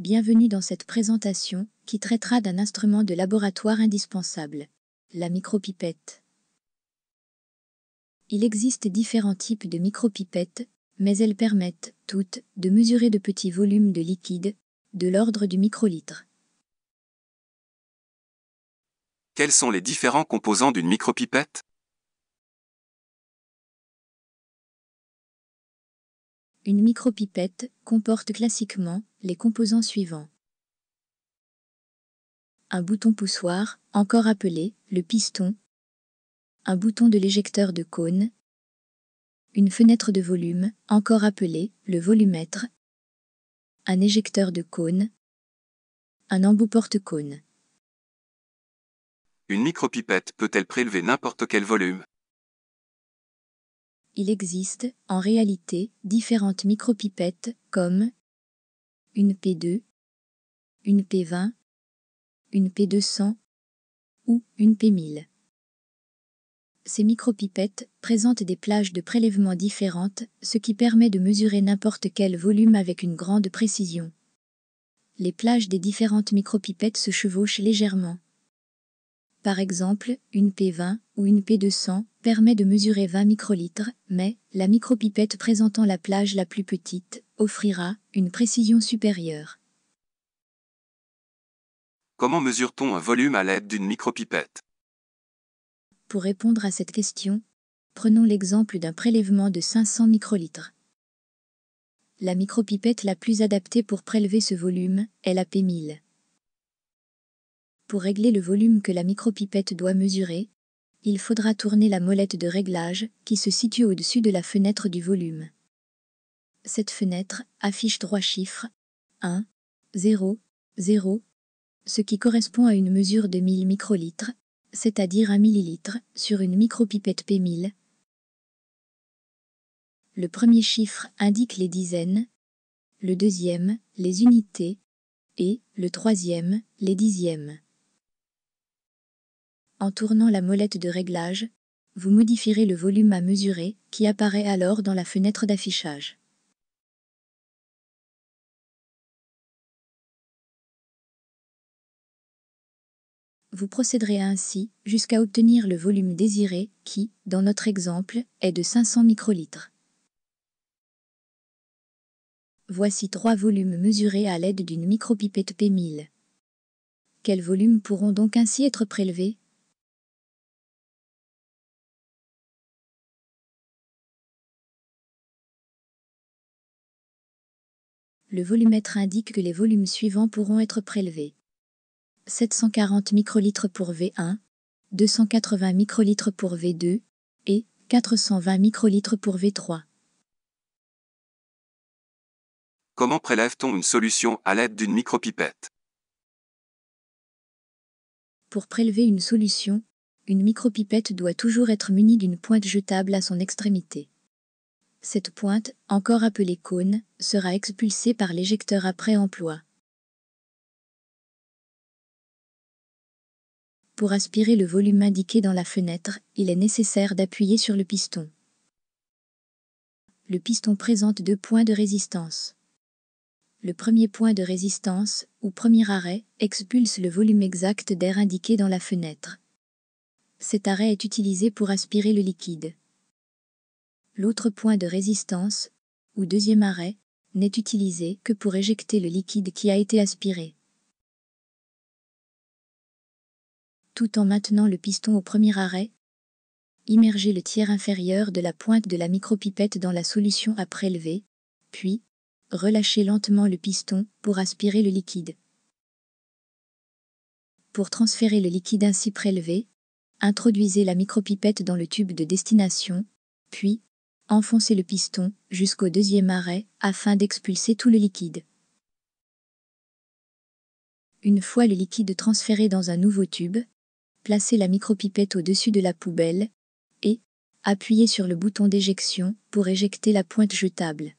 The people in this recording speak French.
Bienvenue dans cette présentation qui traitera d'un instrument de laboratoire indispensable, la micropipette. Il existe différents types de micropipettes, mais elles permettent, toutes, de mesurer de petits volumes de liquide, de l'ordre du microlitre. Quels sont les différents composants d'une micropipette? Une micropipette comporte classiquement les composants suivants. Un bouton poussoir, encore appelé le piston, un bouton de l'éjecteur de cône, une fenêtre de volume, encore appelée le volumètre, un éjecteur de cône, un embout porte-cône. Une micropipette peut-elle prélever n'importe quel volume? Il existe, en réalité, différentes micropipettes comme une P2, une P20, une P200 ou une P1000. Ces micropipettes présentent des plages de prélèvement différentes, ce qui permet de mesurer n'importe quel volume avec une grande précision. Les plages des différentes micropipettes se chevauchent légèrement. Par exemple, une P20 ou une P200 permet de mesurer 20 microlitres, mais la micropipette présentant la plage la plus petite offrira une précision supérieure. Comment mesure-t-on un volume à l'aide d'une micropipette? Pour répondre à cette question, prenons l'exemple d'un prélèvement de 500 microlitres. La micropipette la plus adaptée pour prélever ce volume est la P1000. Pour régler le volume que la micropipette doit mesurer, il faudra tourner la molette de réglage qui se situe au-dessus de la fenêtre du volume. Cette fenêtre affiche 3 chiffres, 1, 0, 0, ce qui correspond à une mesure de 1000 microlitres, c'est-à-dire 1 millilitre, sur une micropipette P1000. Le premier chiffre indique les dizaines, le deuxième, les unités, et le troisième, les dixièmes. En tournant la molette de réglage, vous modifierez le volume à mesurer qui apparaît alors dans la fenêtre d'affichage. Vous procéderez ainsi jusqu'à obtenir le volume désiré qui, dans notre exemple, est de 500 microlitres. Voici 3 volumes mesurés à l'aide d'une micropipette P1000. Quels volumes pourront donc ainsi être prélevés? Le volumètre indique que les volumes suivants pourront être prélevés. 740 microlitres pour V1, 280 microlitres pour V2 et 420 microlitres pour V3. Comment prélève-t-on une solution à l'aide d'une micropipette? Pour prélever une solution, une micropipette doit toujours être munie d'une pointe jetable à son extrémité. Cette pointe, encore appelée cône, sera expulsée par l'éjecteur après emploi. Pour aspirer le volume indiqué dans la fenêtre, il est nécessaire d'appuyer sur le piston. Le piston présente 2 points de résistance. Le premier point de résistance, ou premier arrêt, expulse le volume exact d'air indiqué dans la fenêtre. Cet arrêt est utilisé pour aspirer le liquide. L'autre point de résistance, ou deuxième arrêt, n'est utilisé que pour éjecter le liquide qui a été aspiré. Tout en maintenant le piston au premier arrêt, immergez le tiers inférieur de la pointe de la micropipette dans la solution à prélever, puis relâchez lentement le piston pour aspirer le liquide. Pour transférer le liquide ainsi prélevé, introduisez la micropipette dans le tube de destination, puis enfoncez le piston jusqu'au deuxième arrêt afin d'expulser tout le liquide. Une fois le liquide transféré dans un nouveau tube, placez la micropipette au-dessus de la poubelle et appuyez sur le bouton d'éjection pour éjecter la pointe jetable.